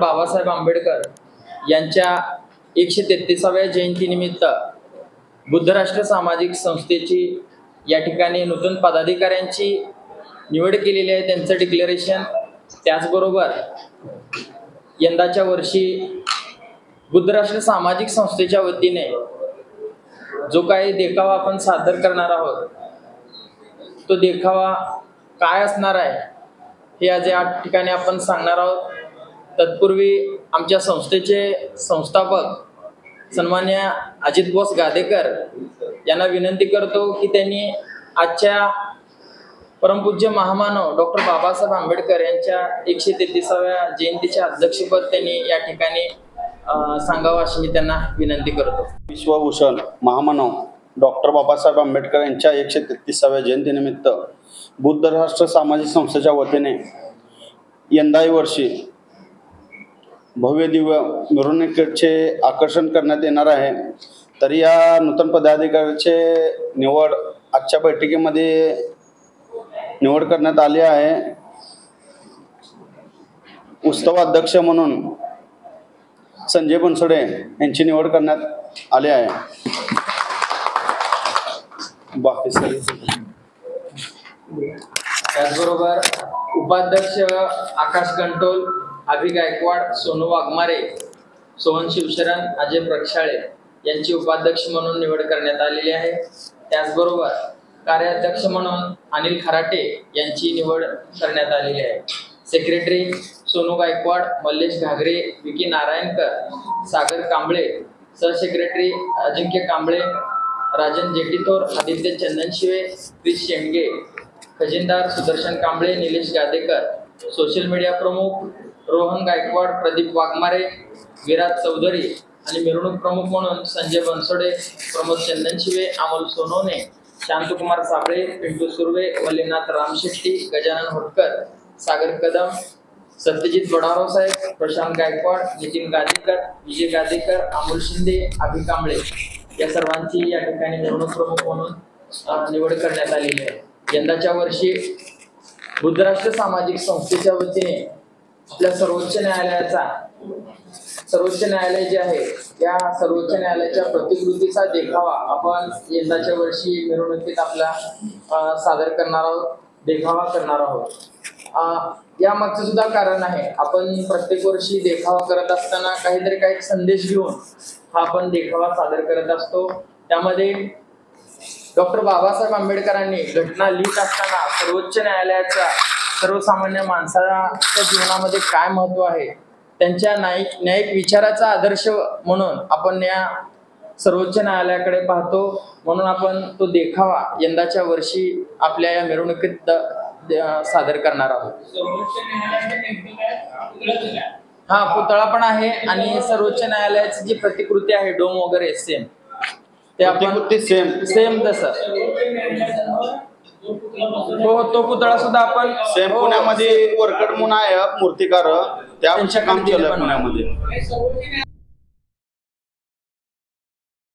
बाबासाहेब आंबेडकर यांच्या 133व्या जयंतीनिमित्त बुद्धराष्ट्र सामाजिक संस्थेची या ठिकाणी नूतन पदाधिकाऱ्यांची निवड केलेली आहे, त्यांचं डिक्लेरेशन। त्याचबरोबर यंदाच्या वर्षी बुद्धराष्ट्र सामाजिक संस्थेच्या वतीने जो काही देखावा आपण सादर करणार आहोत तो देखावा काय असणार आहे हे आज या ठिकाणी आपण सांगणार आहोत। तत्पूर्वी आमच्या संस्थेचे संस्थापक सन्मान्य अजित बोस गादेकर यांना विनंती करतो की त्यांनी आजच्या परमपूज्य महामानव डॉक्टर बाबासाहेब आंबेडकर यांच्या 133व्या जयंतीचे अध्यक्षपद त्यांनी या ठिकाणी सांगावं अशी मी त्यांना विनंती करतो। विश्वभूषण महामानव डॉक्टर बाबासाहेब आंबेडकर यांच्या 133व्या जयंतीनिमित्त बुद्ध राष्ट्र सामाजिक संस्थेच्या वतीने यंदाही वर्षी भव्य दिव्य मिरवणुकीचे आकर्षण करण्यात येणार आहे। तरी या नूतन पदाधिकाऱ्याचे निवड आजच्या बैठकीमध्ये निवड करण्यात आली आहे। उत्सवाध्यक्ष म्हणून संजय बनसोडे यांची निवड करण्यात आली आहे। बाकी सर त्याचबरोबर उपाध्यक्ष आकाश कंटोल, अभि गायकवाड, सोनू वाघमारे, सोहन शिवशरण, अजय प्रक्षाळे यांची उपाध्यक्ष म्हणून निवड करण्यात आलेली आहे। त्याचबरोबर कार्याध्यक्ष म्हणून अनिल खराटे यांची निवड करण्यात आलेली आहे। सेक्रेटरी सोनू गायकवाड, मल्लेश घागरे, विकी नारायणकर, सागर कांबळे, सहसेक्रेटरी अजिंक्य कांबळे, राजन जेटीथोर, आदित्य चंदनशिवे, क्रिश शेंडगे, खजिनदार सुदर्शन कांबळे, निलेश गादेकर, सोशल मीडिया प्रमुख रोहन गायकवाड, प्रदीप वाघमारे, विराज चौधरी आणि मिरवणूक प्रमुख म्हणून संजय बनसोडे, प्रमोद चंदनशिवे, अमोल सोनवणे, शांतकुमार साबळे, पिंटू सुर्वे, वल्लीनाथ रामशेट्टी, गजानन होटकर, सागर कदम, सत्यजित बडाराव साहेब, प्रशांत गायकवाड, नितीन गादेकर, विजय गादेकर, अमोल शिंदे, अभि कांबळे या सर्वांची या ठिकाणी मिरवणूक प्रमुख म्हणून निवड करण्यात आलेली आहे। यंदाच्या वर्षी बुद्धराष्ट्र सामाजिक संस्थेच्या वतीने आपल्या सर्वोच्च न्यायालय जे आहे त्या सर्वोच्च न्यायालयाच्या प्रतिकृतीचा देखावा आपण यंदाच्या वर्षी मिरवणुकीत आपला सादर करणार आहोत, देखावा करणार आहोत। यामागचं सुद्धा कारण आहे, आपण प्रत्येक वर्षी देखावा करत असताना काही संदेश घेऊन हा आपण देखावा सादर करत असतो। त्यामध्ये डॉक्टर बाबासाहेब आंबेडकरांनी घटना लिहित असताना सर्वोच्च न्यायालयाचा सर्वसामान्य माणसाच्या जीवनामध्ये काय महत्त्व आहे, त्यांच्या न्यायिक विचाराचा आदर्श म्हणून आपण या सर्वोच्च न्यायालयाकडे पाहतो। म्हणून आपण तो देखावा यंदाच्या वर्षी आपल्या या मिरवणुकीत सादर करणार आहोत। हा पुतळा पण आहे आणि सर्वोच्च न्यायालयाची जी प्रतिकृती आहे डोम वगैरे सेम ते आपण सेम तसं हो तो पुतळा सुद्धा आपण सेम पुण्यामध्ये वरकड म्हणून आहे मूर्तिकार, त्यांच्या काम केलं पुण्यामध्ये।